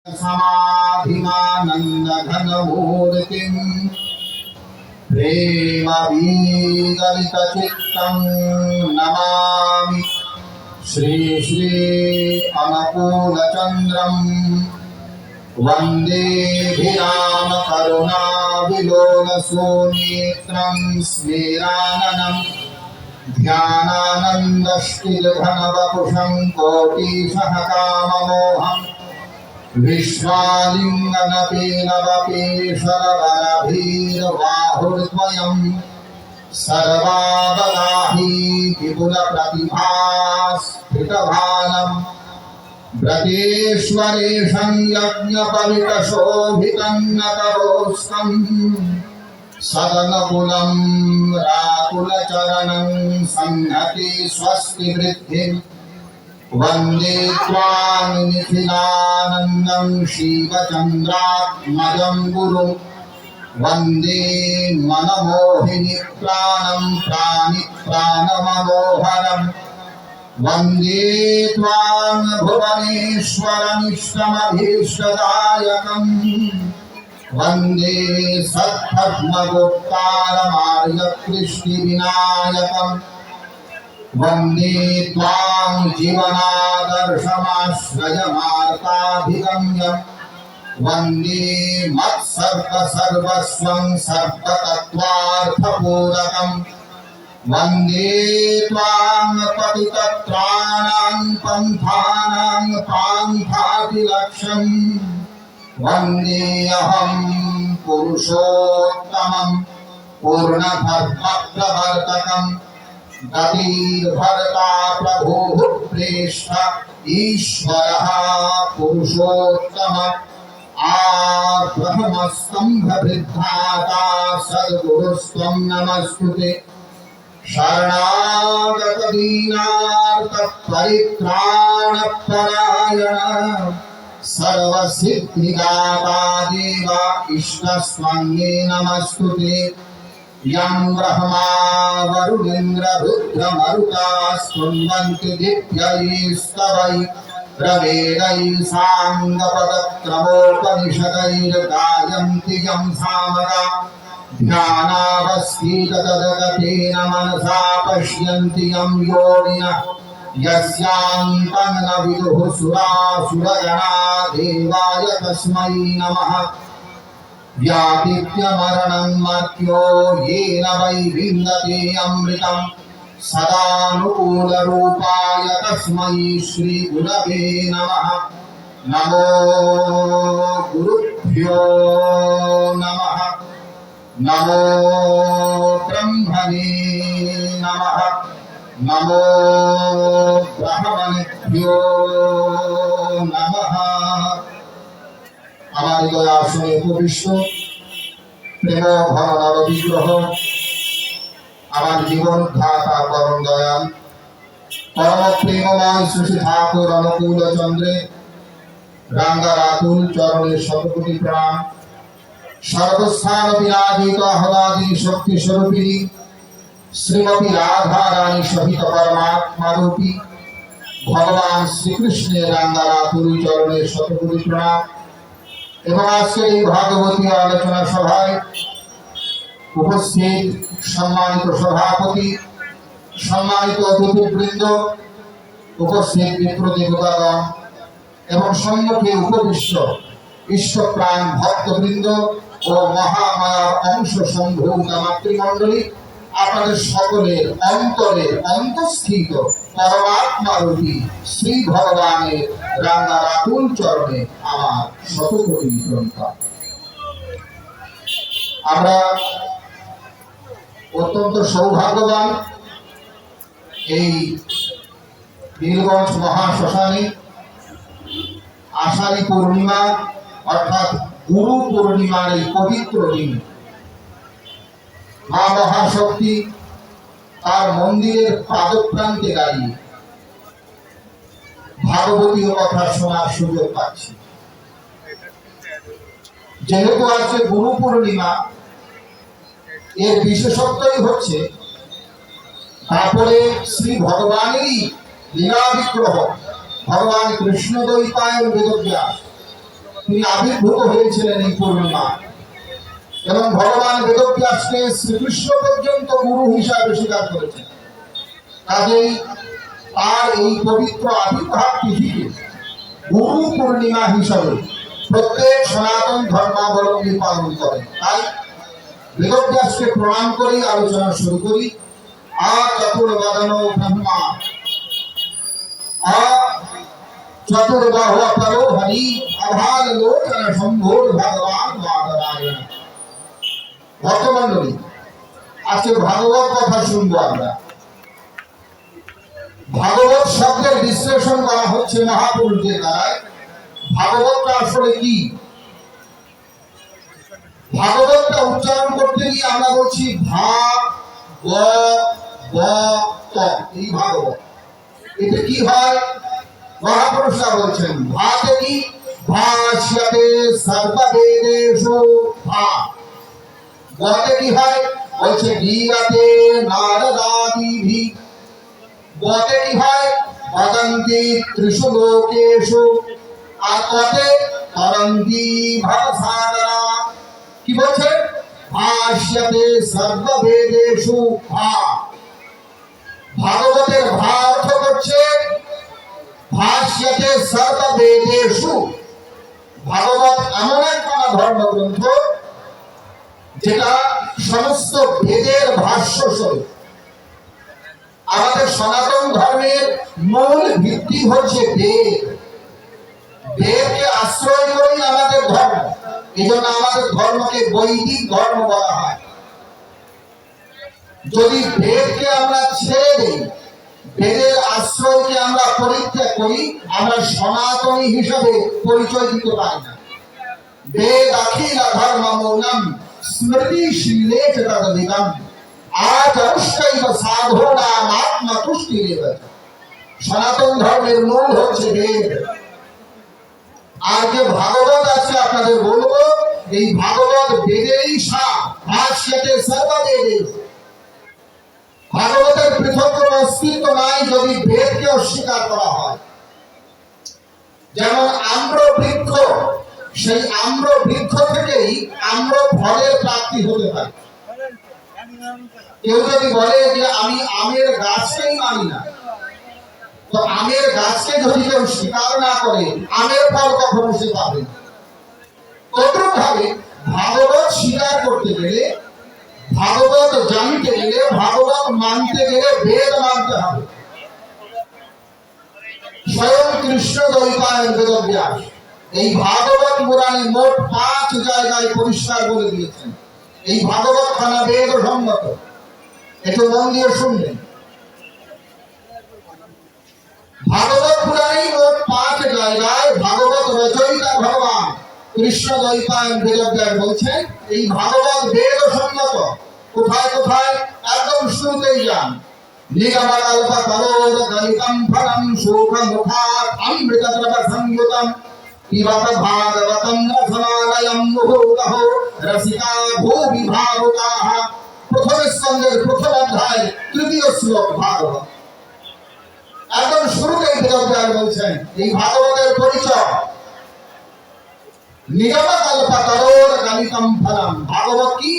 समाधिमानन्दघनमूर्तिं प्रेमवीगलितचित्तं नमामि। श्री श्री अनुकूलचन्द्रं वन्देभिरामकरुणाविलोलसोनेत्रं स्मेराननं ध्यानानन्दष्टिघनवपुषं कोटिसहकाममोहम् विश्वालिङ्गनपीनवपेशरवरभीर्बाहुर्द्वयं सर्वावगाही विपुलप्रतिभास्फुटभानं व्रतेश्वरेशं यज्ञपवितशोभितं नतरोऽस्तं सदनकुलं राकुलचरणं संहति स्वस्ति वृद्धिम् वन्दे त्वां निखिलानन्दं शिवचन्द्रात्मजं गुरुं वन्दे मनमोहिनी प्राणं प्राणमनोहरं वन्दे त्वां भुवनेश्वरमिष्टमभीष्टदायकं वन्दे सत्पद्मगुप्तारमार्यकृष्टिविनायकम् वन्दे त्वां जीवनादर्शमाश्रयमार्ताभिगम्य वन्दे मत्सर्वसर्वस्वं सर्वतत्त्वार्थपूरकम् वन्दे त्वां पतितत्राणां पन्थानां पान्थातिलक्ष्यम् वन्देऽहं पुरुषोत्तमं पूर्णधर्मप्रवर्तकम् गतिर्भर्ता प्रभुः प्रेष्ठ ईश्वरः पुरुषोत्तम ब्रह्मस्तम्भवृद्धाता सद्गुरुस्त्वं नमस्तुते। शरणागतदीनार्तपरित्राणपरायण सर्वसिद्धिदाता देव इष्टस्त्वं नमस्तुते। यं ब्रह्मा वरुणेन्द्र रुद्रमरुतास्तुन्वन्ति दिव्यैस्तवै रवेदैः साङ्गपदक्रमोपनिषदैर्गायन्ति यं सामगा ध्यानावस्थिततद्गतेन मनसा पश्यन्ति यं योगिनः यस्यान्तं न विदुः सुरासुरगणा देवाय तस्मै नमः। व्यापित्यमरणं मर्त्यो येन वै विन्दते अमृतं सदानुकूलरूपाय तस्मै श्रीगुरवे नमः। नमो गुरुभ्यो नमः। नमो ब्रह्मणे नमः। नमो ब्रह्मणेभ्यो नमः। আমার হৃদয় আসনে উপবিষ্ট প্রেম ঘন নর বিগ্রহ আমার জীবন ধাতা করণ দয়াল পরম প্রেমময় শ্রী ঠাকুর অনুকূল চন্দ্রে রাঙ্গা রাতুল চরণে শতকোটি প্রাণ সর্বস্থান বিরাজিত হলাদি শক্তি স্বরূপিণী শ্রীমতী রাধা রানী সহিত পরমাত্মা রূপী ভগবান শ্রীকৃষ্ণের রাঙ্গা রাতুল চরণে শতকোটি প্রণাম। এবং আজকের এই ভাগবতী আলোচনা সভায় উপস্থিত সম্মানিত সভাপতি, সম্মানিত অতিথিবৃন্দ, উপস্থিত মিত্র দেবতাগণ এবং সম্মুখে উপবিষ্ট ইষ্টপ্রাণ ভক্তবৃন্দ ও মহামায়ার অংশ সম্ভূতা মাতৃমণ্ডলী, আপনাদের সকলের অন্তরের অন্তঃস্থিত পরমাত্মারূপী শ্রী ভগবানের রাঙ্গা রাতুল চরণে আমার শতকোটি প্রণাম। আমরা অত্যন্ত সৌভাগ্যবান এই নীলগঞ্জ মহাশ্মশানে আষাঢ়ী পূর্ণিমা অর্থাৎ গুরু পূর্ণিমার এই পবিত্র দিন মা মহাশক্তি তার মন্দিরের পাদপ্রান্তে দাঁড়িয়ে ভাগবতীয় কথা শোনার সুযোগ পাচ্ছি। যেহেতু আজকে গুরু পূর্ণিমা, এর বিশেষত্বই হচ্ছে তারপরে শ্রী ভগবানেরই লীলা বিগ্রহ ভগবান কৃষ্ণ দ্বৈপায়ন বেদব্যাস তিনি আবির্ভূত হয়েছিলেন এই পূর্ণিমা, এবং ভগবান বেদব্যাসকে শ্রীকৃষ্ণ পর্যন্ত গুরু হিসাবে স্বীকার করেছেন। কাজেই তার এই পবিত্র আবির্ভাব তিথিকে গুরু পূর্ণিমা হিসাবে প্রত্যেক সনাতন ধর্মাবলম্বী পালন করেন। তাই বেদব্যাসকে প্রণাম করি আলোচনা শুরু করি। চতুর্বাদনো ব্রহ্মা চতুর্বাহু পরো হরি আভাল লোচন শম্ভুর ভগবান নারায়ণ। ভক্তমণ্ডলী, আজকে ভাগবত কথা শুনবো আমরা। ভাগবত শব্দের বিশ্লেষণ করা হচ্ছে মহাপুরুষদের দ্বারায়। ভাগবতটা আসলে কি? ভাগবতটা উচ্চারণ করতে গিয়ে আমরা বলছি ভাগবত, এই ভাগবত। এটা কি হয়? মহাপুরুষরা বলছেন ভাতে কি ভাষ্যতে সর্ববেদেষু ভা। গতে কি হয়? বলছে গীয়তে নারদাদিভি। গতে কি হয়? বদন্তি ত্রিষু লোকেষু। আর কতে তরন্তি ভবসাগরা। কি বলছে? ভাষ্যতে সর্ববেদেষু ভা। ভাগবতের ভা অর্থ করছে ভাষ্যতে সর্ববেদেষু। ভাগবত এমন একটা ধর্মগ্রন্থ যেটা সমস্ত বেদের ভাষ্য স্বরূপ। আমাদের সনাতন ধর্মের মূল ভিত্তি হচ্ছে বেদ। বেদকে আশ্রয় করেই আমাদের ধর্ম। এই জন্য আমাদের ধর্মকে বৈদিক ধর্ম বলা হয়। যদি বেদকে আমরা ছেড়ে দিই, বেদের আশ্রয়কে আমরা পরিত্যাগ করি, আমরা সনাতনী হিসাবে পরিচয় দিতে পারি না। বেদ অখিল ধর্ম মৌলম স্মৃতি শিলে তদবিদম আজ অনুষ্কৈব সাধনাম আত্মতুষ্টিরেব। সনাতন ধর্মের মূল হচ্ছে বেদ। আর যে ভাগবত আছে আপনাদের বলবো, এই ভাগবত বেদেরই সার। ভাষ্যতে সর্ববেদেষু। ভাগবতের পৃথক কোনো অস্তিত্ব নাই যদি বেদকে অস্বীকার করা হয়। যেমন আম্র বৃক্ষ, সেই আম্র বৃক্ষ থেকেই আম্র ফলের প্রাপ্তি হতে পারে। কেউ যদি বলে যে আমি আমের গাছকেই মানি না, তো আমের গাছকে যদি কেউ স্বীকার না করে, আমের ফল কখনো সে পাবে না। তদ্রূপ ভাবে ভাগবত স্বীকার করতে গেলে, ভাগবত জানতে গেলে, ভাগবত মানতে গেলে বেদ মানতে হবে। স্বয়ং কৃষ্ণ দ্বৈপায়ন বেদব্যাস এই ভাগবত পুরাণে মোট 5 জায়গায় পরিষ্কার বলে দিয়েছেন এই ভাগবত খানা বেদ সম্মত। একটু মন দিয়ে শুনবেন। ভাগবত পুরাণে মোট 5 জায়গায় ভাগবত রচয়িতা ভগবান কৃষ্ণ দ্বৈপায়ন বেদব্যাস বলছেন এই ভাগবত বেদ সম্মত। কোথায় কোথায়? একদম শুরুতেই যান। নিগমকল্প তরোর গলিতম ফলম শোকমুখাৎ অমৃতদ্রব সংযুতম পিবত ভাগবতম রসমালয়ম মুহুরহ রসিকা ভূমি ভাবুকাঃ। প্রথম স্কন্ধের প্রথম অধ্যায় 3য় শ্লোক ভাগবত। একদম শুরুতেই বেদব্যাস বলছেন এই ভাগবতের পরিচয়। নিগমকল্প তরোর গলিতম ফলম। ভাগবত কি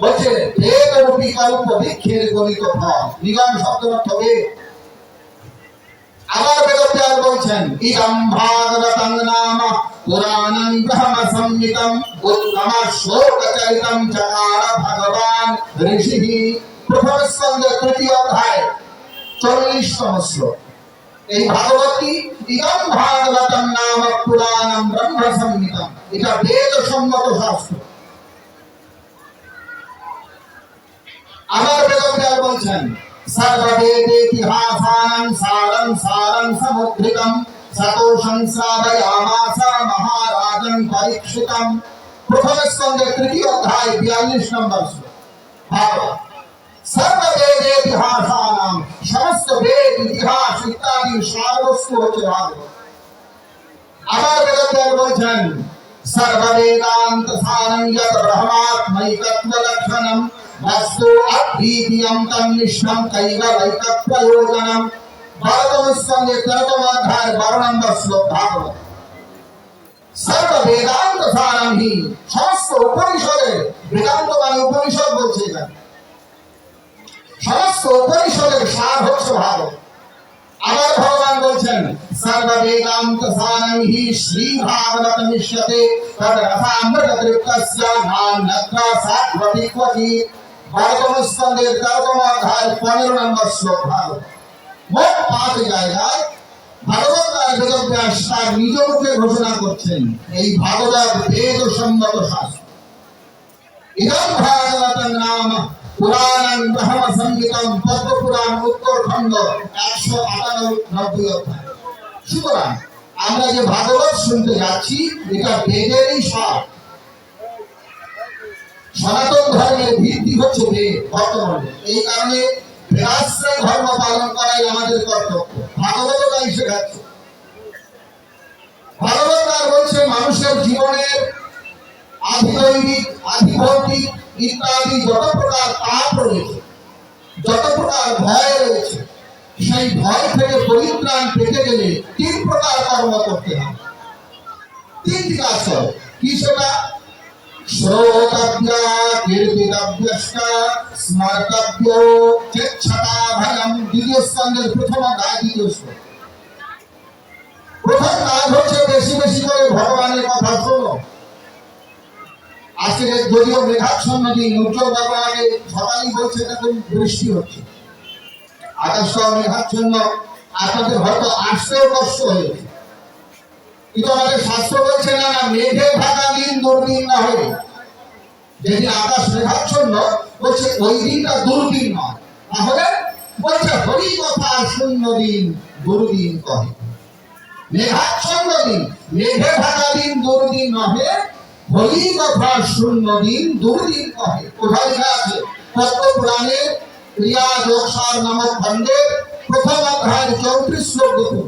বলছে? বেদ রূপী কল্প বৃক্ষের গলিত ফল। নিগম শব্দের অর্থ বেদ। আবার বেদব্যাস বলছেন ইদম ভাগবতং নাম পুরাণং ব্রহ্ম সংহিতম উত্তম শ্লোকচরিতম চকার ভগবান ঋষিঃ। প্রথম স্কন্ধের 3য় অধ্যায় 40তম শ্লোক। এই ভাগবত কি? ইদম ভাগবতং নাম পুরাণং ব্রহ্ম সংহিতম। এটা বেদ সম্মত শাস্ত্র। আমার বেদব্যাস বলছেন সর্ববেদেতিহাসানাং সারং সারং সমুদ্রিতম সতোষং শ্রাবয়ামাস মহারাজং পরীক্ষিতম। প্রথম স্কন্ধের 3য় অধ্যায় 42 নম্বর শ্লোক। ভাগবত সর্ববেদেতিহাসানাং, সমস্ত বেদ ইতিহাস ইত্যাদি সারবস্তু হচ্ছে ভাগবত। আবার বেদব্যাস বলছেন সর্ববেদান্ত সারং যৎ ব্রহ্মাত্মৈকত্ব লক্ষণম বস্তু অদ্বিতীয়ম তন্নিষ্ঠম কৈবলৈক প্রয়োজনম। 12তম স্কন্ধে 13তম অধ্যায় 12 নম্বর শ্লোক ভাগবত। সর্ববেদ সারাংহি, সমস্ত উপনিষদের বেদান্ত মানে উপনিষদ বলছে এখানে, সমস্ত উপনিষদের সার হচ্ছে ভাগবত। আবার ভগবান বলছেন সর্ব বেদান্ত সারাংহি শ্রী ভাগবত মিশ্যতে তদ রসামৃত তৃপ্তস্য নান্যত্রা সাত্বতি ক্বচি। ভাগবত স্কন্ধের 13তম অধ্যায় 15 নম্বর শ্লোক ভাগবত। মোট 5 জায়গায় ভাগবত আর বেদব্যাস তার নিজ মুখে ঘোষণা করছেন এই ভাগবত বেদ সম্মত শাস্ত্র। ইদম ভাগবতং নাম পুরাণং ব্রহ্ম সংহিতম, পদ্ম পুরাণ উত্তরখণ্ড 198 অধ্যায়। সুতরাং আমরা যে ভাগবত শুনতে যাচ্ছি এটা বেদেরই সার। সনাতন ধর্মের ভিত্তি হচ্ছে বেদ, বর্তমানে এই কারণে বেদাশ্রয় ধর্ম পালন করাই আমাদের কর্তব্য। ভাগবত তাই শেখাচ্ছে। ভাগবত আর বলছে মানুষের জীবনের আধিদৈবিক, আধিভৌতিক ইত্যাদি যত প্রকার পাপ রয়েছে, যত প্রকার ভয় রয়েছে, সেই ভয় থেকে পরিত্রাণ পেতে গেলে 3 প্রকার কর্ম করতে হবে। 3টি কাজ। কি সেটা? শ্রোতব্য, কীর্তিতব্যশ্চ, স্মর্তব্য, চেচ্ছতা ভয়ম। দ্বিতীয় স্কন্ধের 1ম অধ্যায় 2য় শ্লোক। প্রথম কাজ হচ্ছে বেশি বেশি করে ভগবানের কথা শোনো। আজকে যদিও মেঘাচ্ছন্ন দিন, উজ্জ্বল বাবা আগে সকালেই বলছে এখন বৃষ্টি হচ্ছে, আকাশটাও মেঘাচ্ছন্ন, আপনাদের হয়তো আসতেও কষ্ট হয়েছে, কিন্তু আমাদের শাস্ত্র বলছে না, মেঘে ঢাকা দিন দুর্দিন না হবে। যেদিন আকাশ মেঘাচ্ছন্ন বলছে ওই দিনটা দুর্দিন নয়, তাহলে বলছে হরি কথা শূন্য দিন দুর্দিন কহে। মেঘাচ্ছন্ন দিন, মেঘে ঢাকা দিন দুর্দিন নহে, হরি কথা শূন্য দিন দুর্দিন কহে। কোথায় লেখা আছে? পদ্ম পুরাণের ক্রিয়া যোগসার নামক খণ্ডের 1ম অধ্যায় 34 শ্লোক দেখুন।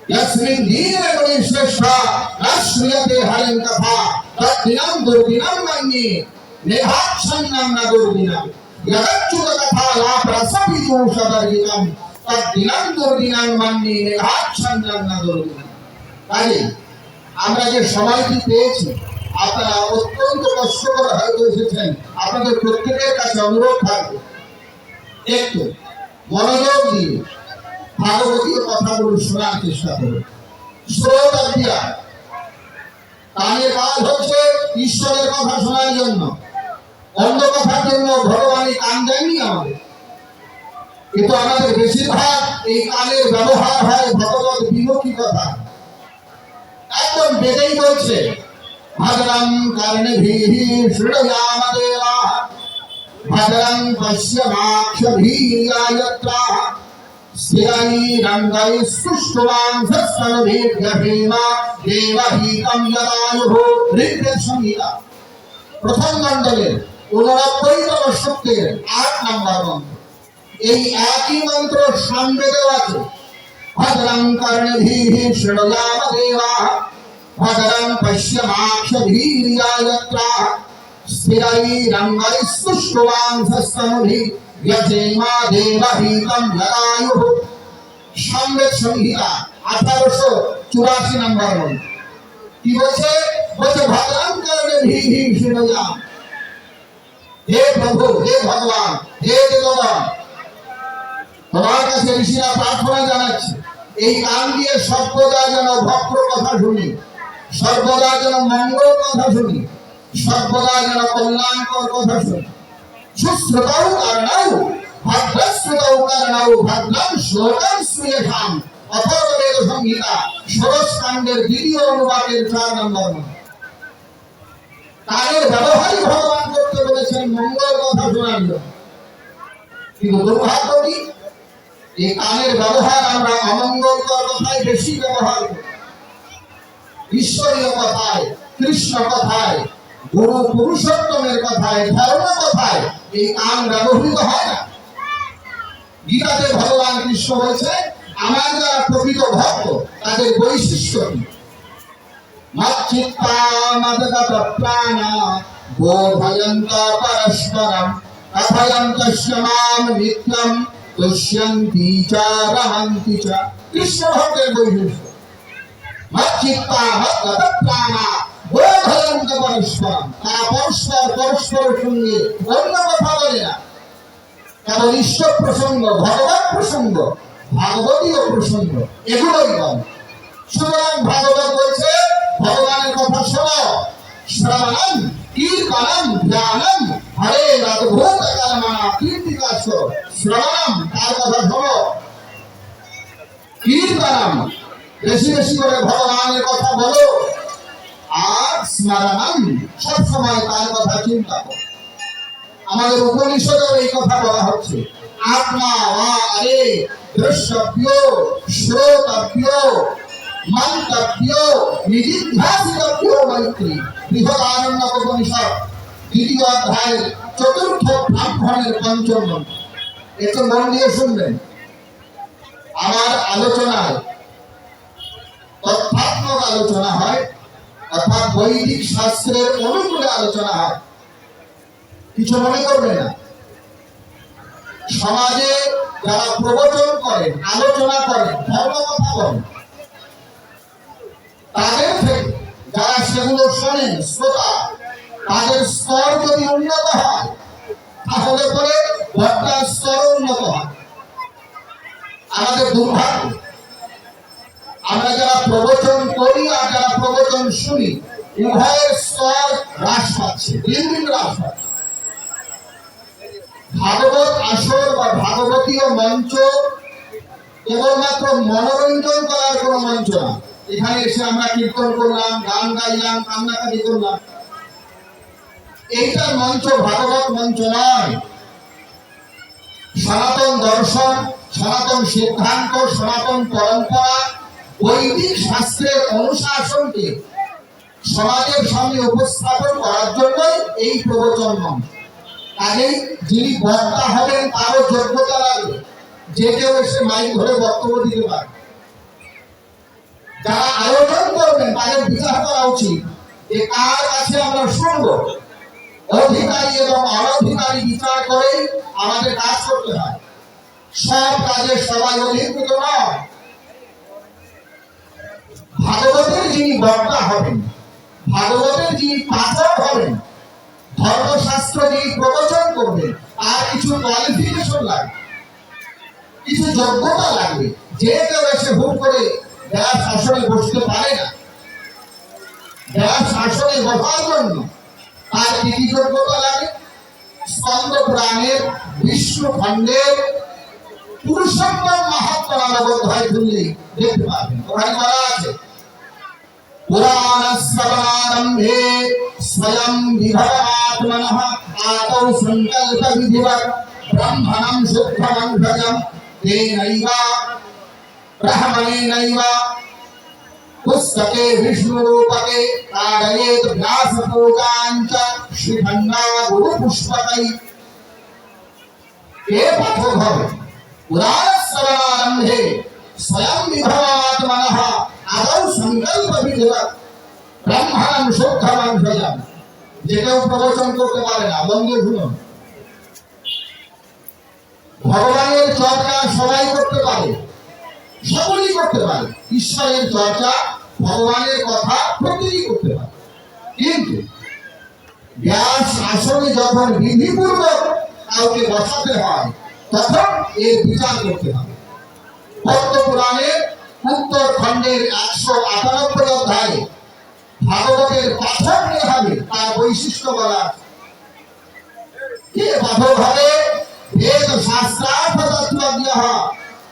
यस्मिन् दीने मुनिश्रेष्ठा न श्रूयते हरिं कथा तद्दिनं दुर्दिनं मन्ये मेघाच्छन्नं न दुर्दिनं यदच्युत कथा लाभरसविदूषवर्जितं तद्दिनं दुर्दिनं मन्ये मेघाच्छन्नं न दुर्दिनं। কাজে আমরা যে সময়টি পেয়েছি, আপনারা অত্যন্ত কষ্ট করে হয়তো এসেছেন, আপনাদের প্রত্যেকের কাছে অনুরোধ থাকবে একটু মনোযোগ দিয়ে ভাগবতীয় কথাগুলো শোনার চেষ্টা করুন। শ্রোতব্য, কানের কাজ হচ্ছে ঈশ্বরের কথা শোনার জন্য, অন্য কথার জন্য ভগবানই কান দেয়নি আমাদের। কিন্তু আমাদের বেশিরভাগ এই কানের ব্যবহার হয় ভগবত বিমুখী কথা। একদম বেদেই বলছে ভদ্রং কর্ণভিঃ শৃণুয়ামদেবাঃ ভদ্রং পশ্যমাক্ষভির্যায়ত্রাঃ স্থিরৈরঙ্গৈঃ সুষ্ঠুমাংসস্তনভির্যহেম দেবহিतं যদাयुः। ঋগ্বেদ সংহিতা 1ম মণ্ডলের 89তম সূক্তের 8 নম্বর মন্ত্র। এই একই মন্ত্র সামবেদেও আছে। ভদ্রং কর্ণভিঃ শৃণুয়ামদেবাঃ ভদ্রং পশ্যমাক্ষভির্যায়ত্রাঃ স্থিরৈরঙ্গৈঃ সুষ্ঠুমাংসস্তনভির্যহেম দেবহিतं যদাयुः। সামবেদ সংহিতা 1884 নম্বর মন্ত্র। কি বলছে? বলছে ভদ্রং কর্ণভিঃ শৃণুয়াম। হে প্রভু, হে ভগবান, হে দেবগণ, তোমার কাছে ঋষিরা প্রার্থনা জানাচ্ছে এই কান দিয়ে সর্বদা যেন ভক্ত কথা শুনি, সর্বদা যেন মঙ্গল কথা শুনি, সর্বদা যেন কল্যাণকর কথা শুনি। সুশ্রুতৌ কর্ণৌ ভদ্রশ্রুতৌ কর্ণৌ ভদ্রং শ্লোকং শ্রূয়েষাম। অথর্ববেদ সংহিতা 16 স্কন্ধের 2য় অনুবাদের 4 নম্বর মন্ত্র। কানের ব্যবহারই ভগবান করতে বলেছেন মঙ্গল কথা শোনার জন্য। কিন্তু দুর্ভাগ্য কি, এই কানের ব্যবহার আমরা অমঙ্গলকর কথায় বেশি ব্যবহার করি। ঈশ্বরীয় কথায়, কৃষ্ণ কথায়, গুরু পুরুষোত্তমের কথায়, ধর্ম কথায় এই কান ব্যবহৃত হয় না। গীতাতে ভগবান কৃষ্ণ বলছে আমার যারা প্রকৃত ভক্ত তাদের বৈশিষ্ট্য কি? মচ্চিত্তা মদগত প্রাণা বোধয়ন্ত পরস্পরম কথয়ন্তস্য মাম নিত্যম তুষ্যন্তি চ রমন্তি চ। কৃষ্ণ ভক্তের বৈশিষ্ট্য মচ্চিত্তা মদগত প্রাণা বোধয়ন্ত পরস্পরম, তারা পরস্পর পরস্পরের সঙ্গে অন্য কথা বলে না, কেবল ঈশ্বর প্রসঙ্গ, ভগবান প্রসঙ্গ, ভাগবতীয় প্রসঙ্গ এগুলোই বলে। সুতরাং ভাগবত বলছে ভগবানের কথা শোনো, শ্রবণম কীর্তনম ধ্যানম হরে অদ্ভুত কর্মণা কীর্তিকাশ। শ্রবণম তার কথা শোনো, কীর্তনম বেশি বেশি করে ভগবানের কথা বলো, আর স্মরণম সবসময় তার কথা চিন্তা করো। আমাদের উপনিষদেও এই কথা বলা হচ্ছে, আত্মা বা আরে দ্রষ্টব্য শ্রোতব্য মন্তব্য নিদিধ্যাসিতব্য মৈত্রী। বৃহদারণ্যক উপনিষদ 2য় অধ্যায়ের 4র্থ ব্রাহ্মণের 5ম মন্ত্র। একটু মন দিয়ে শুনবেন। আমার আলোচনায় তথ্যাত্মক আলোচনা হয়, অর্থাৎ বৈদিক শাস্ত্রের অনুকূলে আলোচনা হয়। কিছু মনে করবে না। সমাজে যারা প্রবচন করেন, আলোচনা করেন, ধর্ম কথা বলেন, তাদের থেকে যারা সেগুলো শোনেন, শ্রোতা, তাদের স্তর যদি উন্নত হয়, তাহলে পরে বক্তার স্তর উন্নত হয়। আমাদের দুর্ভাগ্য, আমরা যারা প্রবচন করি আর যারা প্রবচন শুনি, উভয়ের স্তর হ্রাস পাচ্ছে, দিন দিন হ্রাস পাচ্ছে। ভাগবত আসর বা ভাগবতীয় মঞ্চ কেবলমাত্র মনোরঞ্জন করার কোন মঞ্চ না। এখানে এসে আমরা কীর্তন করলাম, গান গাইলাম, কান্নাকাটি করলাম, এইটার মঞ্চ ভাগবত মঞ্চ নয়। সনাতন দর্শন, সনাতন সিদ্ধান্ত, সনাতন পরম্পরা, বৈদিক শাস্ত্রের অনুশাসনকে সমাজের সামনে উপস্থাপন করার জন্যই এই প্রবচন মঞ্চ। কাজেই যিনি বক্তা হবেন তারও যোগ্যতা লাগবে, যে কেউ এসে মাইক ধরে বক্তব্য দিতে পারে। যারা আয়োজন করবেন তাদের বিচার করা উচিত যে কার কাছে আমরা শুনব। অধিকারী এবং অনধিকারী বিচার করেই আমাদের কাজ করতে হয়। সব কাজে সবাই অধিকৃত নয়। ভাগবতের যিনি বক্তা হবেন, ভাগবতের যিনি পাঠক হবেন, ধর্মশাস্ত্র যিনি প্রবচন করবেন, তার কিছু কোয়ালিফিকেশন লাগবে, কিছু যোগ্যতা লাগবে। যে কেউ এসে হুট করে ব্যাস আসনে বসতে পারে না। ব্যাস আসনে বসার জন্য তার কি কি যোগ্যতা লাগে? স্কন্দ পুরাণের বিষ্ণু খণ্ডের পুরুষোত্তম মাহাত্ম্য নামক অধ্যায় খুললেই দেখতে পাবেন। ওখানে বলা আছে, পুরাণ শ্রবণারম্ভে স্বয়ং বিভবাত্মনঃ আদৌ সংকল্প বিধিবৎ ব্রহ্মণং শুদ্ধমঙ্গলম তেনৈব ব্রহ্মণেনৈব পুস্তকে বিষ্ণুরূপকে কারয়েত ব্যাসপূজাঞ্চ শ্রীখণ্ডা গুরুপুষ্পकै। কে পাঠক হবে? পুরাণ শ্রবণারম্ভে স্বয়ং বিভবাত্মনঃ আদৌ সংকল্প বিধিবৎ ব্রহ্মণং শুদ্ধমঙ্গলম। যে কেউ প্রবচন করতে পারে না, বন্ধু শুনুন। ভগবানের চর্চা সবাই করতে পারে, সকলেই করতে পারে। ঈশ্বরের চর্চা, ভগবানের কথা প্রত্যেকেই করতে পারে। কিন্তু ব্যাস আসনে যখন বিধিপূর্বক কাউকে বসাতে হয়, তখন এর বিচার করতে হবে। পদ্ম পুরাণের উত্তর খণ্ডের 198 অধ্যায়ে ভাগবতের পাঠক কে হবে তার বৈশিষ্ট্য বলা। কে পাঠক হবে? বেদ শাস্ত্রার্থ তত্ত্বজ্ঞঃ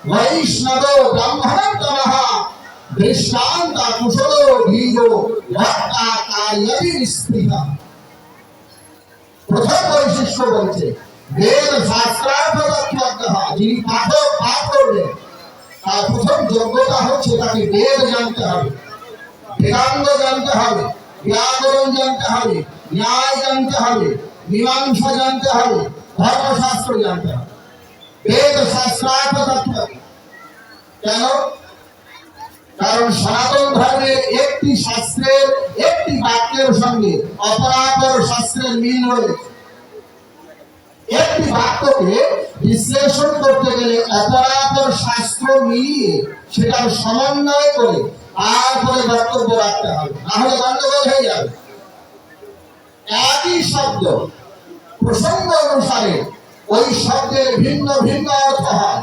বৈষ্ণব ব্রাহ্মণোত্তমঃ দৃষ্টান্ত কুশল ধীরো ভক্তা কার্যবি নিষ্পৃহঃ। প্রথম বৈশিষ্ট্য বলছে বেদ শাস্ত্রার্থ তত্ত্বজ্ঞঃ, যিনি পাঠক পাঠ করবেন তার প্রথম যোগ্যতা হচ্ছে তাকে বেদ জানতে হবে, বেদাঙ্গ জানতে হবে, ব্যাকরণ জানতে হবে, ন্যায় জানতে হবে, মীমাংসা জানতে হবে, ধর্মশাস্ত্র জানতে হবে। বেদ শাস্ত্রার্থ তত্ত্ব। কেন? কারণ সনাতন ধর্মের একটি শাস্ত্রের একটি বাক্যের সঙ্গে অপরাপর শাস্ত্রের মিল রয়েছে। একটি বাক্যকে বিশ্লেষণ করতে গেলে অপরাপর শাস্ত্র মিলিয়ে সেটার সমন্বয় করে তারপরে বক্তব্য রাখতে হবে, না হলে গন্ডগোল হয়ে যাবে। একই শব্দ প্রসঙ্গ অনুসারে ওই শব্দের ভিন্ন ভিন্ন অর্থ হয়।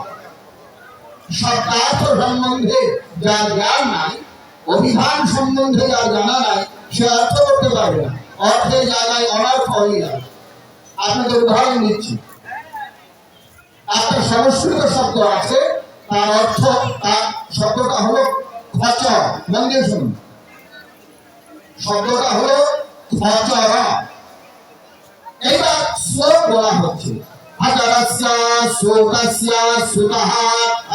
শব্দার্থ সম্বন্ধে যার জ্ঞান নাই, অভিধান সম্বন্ধে যার জানা নাই, সে অর্থ করতে পারবে না, অর্থের জায়গায় অনর্থ হয়ে যাবে। আপনাদের উদাহরণ দিচ্ছি। একটা সংস্কৃত শব্দ আছে, তার অর্থ, তার শব্দটা হলো খচর। মন দিয়ে শুনুন, শব্দটা হলো খচর। এইবার শ্লোক বলা হচ্ছে, আচারস্য শ্লোকস্য সুতঃ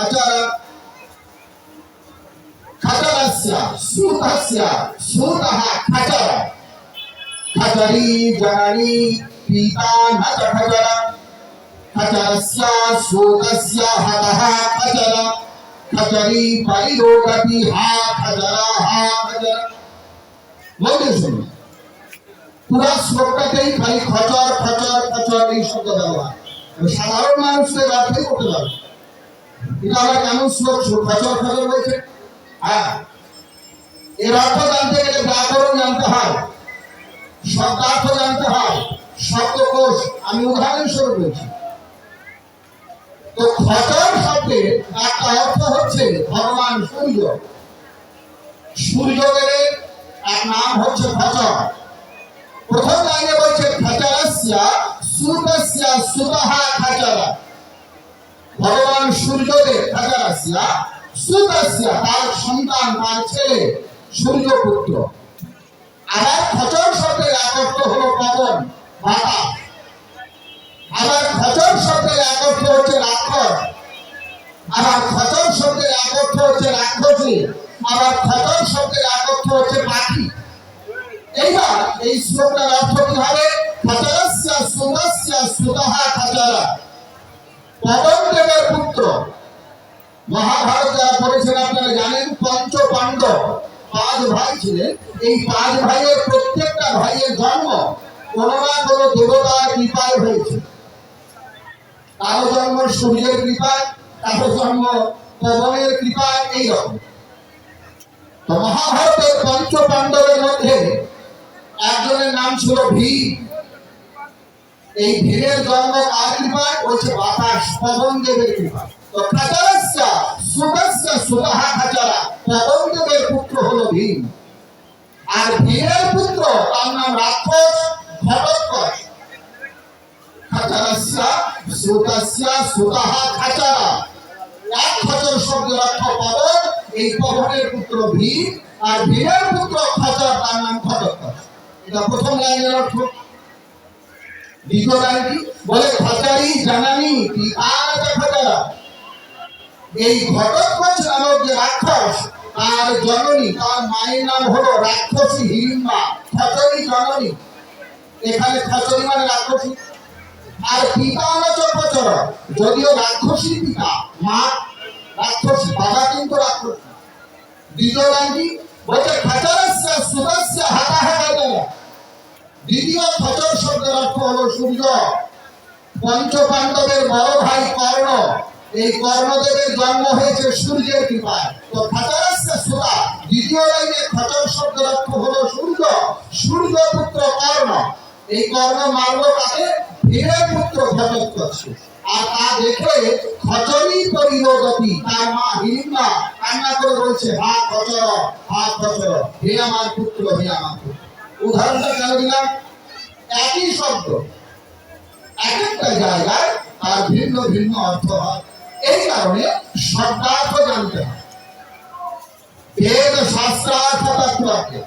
আচার, খচরস্য সুতস্য সুতঃ খচর, খচরি জননী পিতা ন চ খচর, খচরস্য সুতস্য হতঃ খচর, খচরি পরিরোগতি হা খচর হা খচর। মনে শুনুন, পুরা শ্লোকটাতেই খালি খচর খচর খচর এই শব্দ ব্যবহার। সাধারণ মানুষদের অর্থই করতে পারবে এটা আবার কেমন শ্লোক, খচর খচর বলছে। হ্যাঁ, এর অর্থ জানতে গেলে ব্যাকরণ জানতে হয়, শব্দার্থ জানতে হয়, শব্দকোষ। আমি উদাহরণস্বরূপ বলছি। তো খচর শব্দের একটা অর্থ হচ্ছে ভগবান সূর্য। সূর্যদেবের এক নাম হচ্ছে খচর। প্রথম লাইনে বলছে খচরস্য সুতস্য সুতঃ খচর, ভগবান সূর্যদেব খচরস্য সুতস্য তার সন্তান, তার ছেলে সূর্যপুত্র। আবার খচর শব্দের এক অর্থ হলো পবন, বাতাস। আবার খচর শব্দের এক অর্থ হচ্ছে রাক্ষস। আবার খচর শব্দের এক অর্থ হচ্ছে রাক্ষসী। আবার খচর শব্দের এক অর্থ হচ্ছে পাখি। এইবার এই শ্লোকটার অর্থ কি হবে? খচরস্য সুতস্য সুতঃ খচর, পবন দেবের পুত্র। মহাভারত যারা পড়েছেন আপনারা জানেন, পঞ্চ পাণ্ডব 5 ভাই ছিলেন। এই 5 ভাইয়ের প্রত্যেকটা ভাইয়ের জন্ম কোনো না কোনো দেবতার কৃপায় হয়েছে। কারো জন্ম সূর্যের কৃপায়, কারো জন্ম পবনের কৃপায়, এইরকম। তো মহাভারতের পঞ্চ পাণ্ডবের মধ্যে একজনের নাম ছিল ভীম। এই ভীমের জন্ম কার কৃপায়? বলছে বাতাস, পবন দেবের কৃপায়। তো খচরস্য সুতস্য সুতঃ খচর, পবন দেবের পুত্র হলো ভীম। আর ভীমের পুত্র তার নাম রাক্ষস ঘটোৎকচ। খচরস্য সুতস্য সুতঃ খচর, এক খচর শব্দের অর্থ পবন। এই পবনের পুত্র ভীম, আর ভীমের পুত্র খচর, তার নাম ঘটোৎকচ। এটা প্রথম লাইনের অর্থ। দ্বিতীয় লাইনটি বলে খচরি জননী পিতা ন চ খচর, এই ঘটোৎকচ নামক যে রাক্ষস, তার জননী, তার মায়ের নাম হলো রাক্ষসী হিড়িম্বা। খচরি জননী, এখানে খচরি মানে রাক্ষসী। আর পিতা ন চ খচর, যদিও রাক্ষসী পিতা, মা রাক্ষসী, বাবা কিন্তু রাক্ষসী। দ্বিতীয় লাইনটি বলছে খচরস্য সুতস্য হতঃ খচর, দ্বিতীয় খচর শব্দের অর্থ হলো সূর্য। পঞ্চ পাণ্ডবের বড় ভাই কর্ণ, এই কর্ণদেবের জন্ম হয়েছে সূর্যের কৃপায়। তো খচরস্য সুতঃ, দ্বিতীয় লাইনে খচর শব্দের অর্থ হলো সূর্য। সূর্যপুত্র কর্ণ, এই কর্ণ মারল কাকে? ভীমের পুত্র ঘটোৎকচ। আর তা দেখে খচরি পরিরোগতি, তার মা হিড়িম্বা কান্না করে বলছে, হা খচর হা খচর, হে আমার পুত্র, হে আমার পুত্র। উদাহরণটা কেন দিলাম? একই শব্দ এক একটা জায়গায় তার ভিন্ন ভিন্ন অর্থ হয়। এই কারণে শব্দার্থ জানতে হয়। বেদ শাস্ত্রার্থ তত্ত্বকে,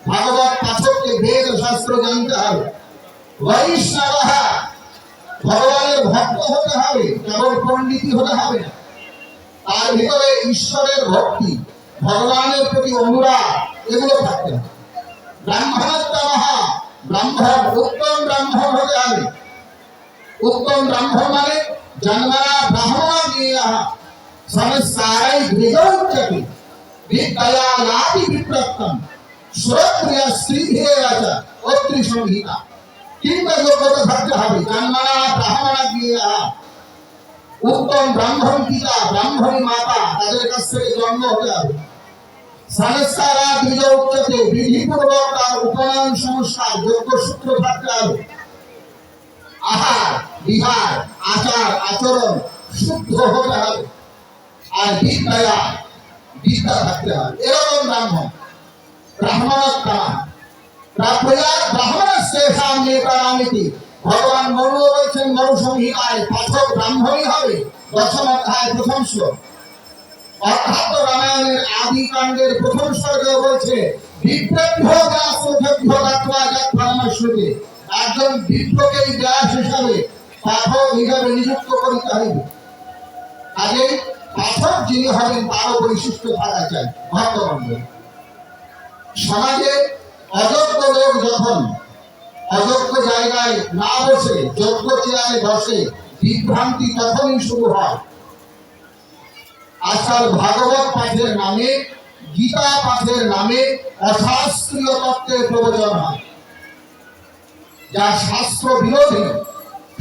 ভাগবত পাঠককে বেদ শাস্ত্র জানতে হবে। বৈষ্ণব, ভগবানের ভক্ত হতে হবে, কেবল পণ্ডিতই হতে হবে না। তার ভিতরে ঈশ্বরের ভক্তি, ভগবানের প্রতি অনুরাগ, এগুলো থাকতে হবে। ব্রাহ্মণোত্তম, ব্রাহ্মণ উত্তম ব্রাহ্মণ হতে হবে। উত্তম ব্রাহ্মণ মানে জন্মনা ব্রাহ্মণ নিয়ে সংস্কারাই গৃহোচ্চতি বিদ্যয়া লাভি বিপ্রত্তম সুরপ্রিয় স্ত্রীধেরাচ অত্রি সংহিতা। তিনটা যোগ্যতা থাকতে হবে। জন্মনা ব্রাহ্মণ নিয়ে, উত্তম ব্রাহ্মণ পিতা, ব্রাহ্মণী মাতা, তাদের কাছ থেকে জন্ম হতে হবে। সংস্কারা দ্বিজ উচ্চতে, বিধিপূর্বক তার উপনয়ন সংস্কার যোগ্য সূত্র থাকতে হবে। আহার বিহার আচার আচরণ শুদ্ধ হতে হবে। আর বিদ্যা থাকতে হবে। এরকম ব্রাহ্মণ ব্রাহ্মণোত্তম প্রাপ্যাৎ ব্রাহ্মণস্যেষাং নেতারামিতি। ভগবান মনু বলছেন মনু সংহিতায় পাঠক ব্রাহ্মণই হবে। দশম অধ্যায় প্রথম শ্লোক। অর্থাৎ রামায়ণের আদি কাণ্ডের প্রথম শ্লোকে বলছে বিপ্রেভ্য ব্যাসোভ্য দাত্বা যৎ পরমাশ্রুতে। একজন বিপ্রকেই ব্যাস হিসাবে পাঠক হিসাবে নিযুক্ত করিতে হইবে। আগে পাঠক যিনি হবেন তারও বৈশিষ্ট্য থাকা চাই। ভক্তমণ্ডলী, সমাজে অযোগ্য লোক যখন অযোগ্য জায়গায় না বসে যোগ্য চেয়ারে বসে, বিভ্রান্তি তখনই শুরু হয়। আজকাল ভাগবত পাঠের নামে, গীতা পাঠের নামে অশাস্ত্রীয় তত্ত্বের প্রবচন হয়, যা শাস্ত্র বিরোধী,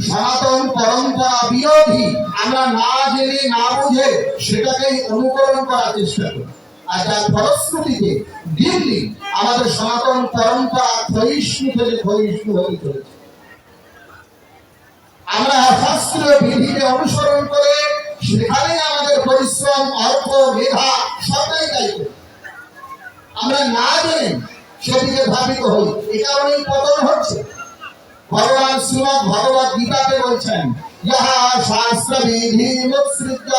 সনাতন পরম্পরা বিরোধী। আমরা না জেনে না বুঝে সেটাকেই অনুকরণ করার চেষ্টা করি। আর যার ফলশ্রুতিতে দিল্লি আমাদের সনাতন পরম্পরা ক্ষয়িষ্ণু থেকে ক্ষয়িষ্ণু হয়ে চলেছে। আমরা অশাস্ত্রীয় বিধিকে অনুসরণ করে সেখানে আমাদের পরিশ্রম, অর্থ, মেধা সবটাই দায়ী করি। আমরা না জেনে সেদিকে ধাবিত হই। এ কারণেই পতন হচ্ছে। ভগবান শ্রীমদ্ ভগবত গীতাতে বলছেন ইহা শাস্ত্র বিধি মুৎসৃজ্য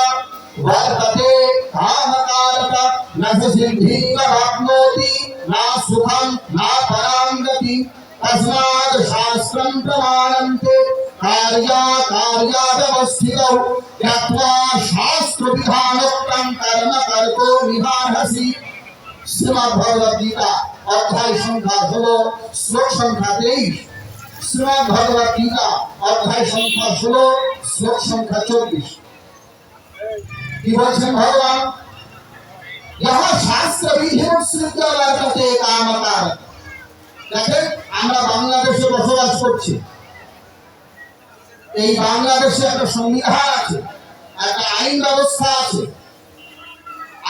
বর্ততে কামকারতা না সিদ্ধিং প্রাপ্নোতি না সুখং না পরাং গতি তস্মাৎ শাস্ত্রং প্রমাণন্তে কার্যাকার্যাবস্থিতৌ যত্বা শাস্ত্র বিধানোক্তং কর্ম কর্তো বিহারসি। শ্রীমদ্ ভগবত গীতা অধ্যায় সংখ্যা 16 শ্লোক সংখ্যা 23। শ্রীমদ্ ভগবত গীতা অধ্যায় সংখ্যা 16 শ্লোক সংখ্যা 24। কি বলছেন ভগবান? ইহা শাস্ত্র বিধি মুৎসৃজ্য বর্ততে কামকার। দেখেন, আমরা বাংলাদেশে বসবাস করছি। এই বাংলাদেশে একটা সংবিধান আছে, একটা আইন ব্যবস্থা আছে।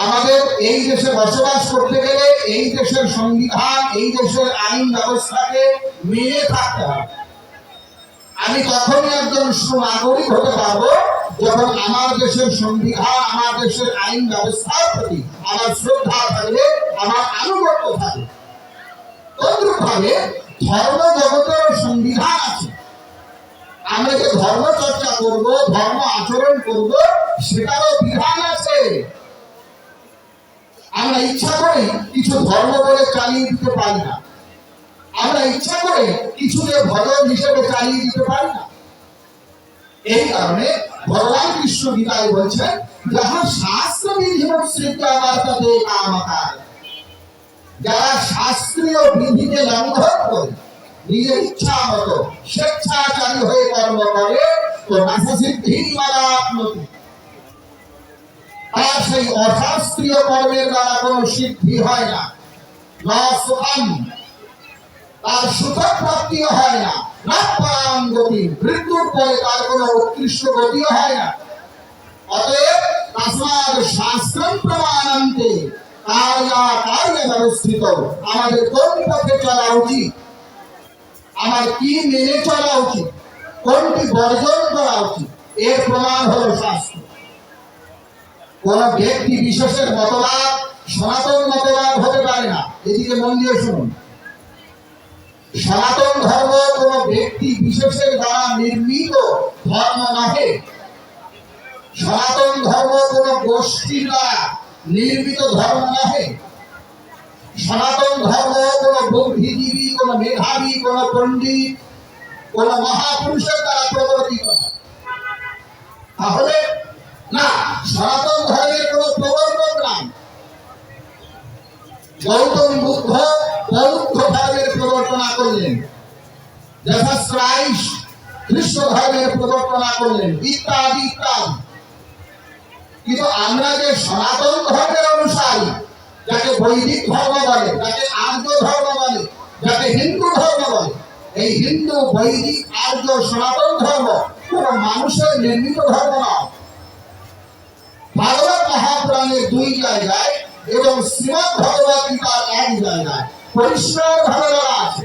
আমাদের এই দেশে বসবাস করতে গেলে এই দেশের সংবিধান, এই দেশের আইন ব্যবস্থাকে মেনে থাকতে হবে। আমি তখনই একজন সুনাগরিক হতে পারবো যখন আমার দেশের সংবিধান, আমার দেশের আইন ব্যবস্থার প্রতি আমার শ্রদ্ধা থাকবে, আমার আনুগত্য থাকবে। তদ্রূপভাবে ধর্ম জগতের সংবিধান আছে। আমরা যে ধর্ম চর্চা করব, ধর্ম আচরণ করব, সেটারও বিধান আছে। আমরা ইচ্ছা করে কিছু ধর্ম বলে চালিয়ে দিতে পারি না। আমরা ইচ্ছা করে কিছুকে ভজন হিসেবে চালিয়ে দিতে পারি না। এই কারণে ভগবান কৃষ্ণ গীতায় বলছেন যাহা শাস্ত্র বিধি মুৎসৃজ্য বর্ততে কামকার। যারা শাস্ত্রীয় বিধিকে লঙ্ঘন করে নিজের ইচ্ছা মতো স্বেচ্ছাচারী হয়ে কর্ম করে, তো নাসা সিদ্ধিং প্রাপ্নোতি। আর সেই অশাস্ত্রীয় কর্মের দ্বারা কোনো সিদ্ধি হয় না। না সুখং, তার সুখ প্রাপ্তিও হয় না। না পরাং গতি, মৃত্যুর পরে তার কোনো উৎকৃষ্ট গতিও হয় না। অতএব তস্মাৎ শাস্ত্রং প্রমাণন্তে কার্যাকার্য ব্যবস্থিত। আমাদের কোন পথে চলা উচিত, আমার কি মেনে চলা উচিত, কোনটি বর্জন করা উচিত, এর প্রমাণ হলো শাস্ত্র। কোন ব্যক্তি বিশেষের মতবাদ সনাতন মতবাদ হতে পারে না। এদিকে মন দিয়ে শুনুন। সনাতন ধর্ম কোন ব্যক্তি বিশেষের দ্বারা নির্মিত ধর্ম নহে। সনাতন ধর্ম কোন গোষ্ঠীর দ্বারা নির্মিত ধর্ম নহে। সনাতন ধর্ম কোন বুদ্ধিজীবী, কোন মেধাবী, কোন পণ্ডিত, কোন মহাপুরুষের দ্বারা প্রবর্তিত নয়। তাহলে না, সনাতন ধর্মের কোন প্রবর্তক নাই। গৌতম বুদ্ধ বৌদ্ধ ধর্মের প্রবর্তনা করলেন, জিসাস ক্রাইস্ট খ্রিস্ট ধর্মের প্রবর্তনা করলেন, ইত্যাদি ইত্যাদি। কিন্তু আমরা যে সনাতন ধর্মের অনুসারী, যাকে বৈদিক ধর্ম বলে, যাকে আর্য ধর্ম বলে, যাকে হিন্দু ধর্ম বলে, এই হিন্দু, বৈদিক, আর্য, সনাতন ধর্ম কোন মানুষের নির্মিত ধর্ম নয়। ভাগবত মহাপুরাণের 2 জায়গায় এবং শ্রীমদ্ ভগবত গীতার এক জায়গায় পরিষ্কার ভাবে বলা আছে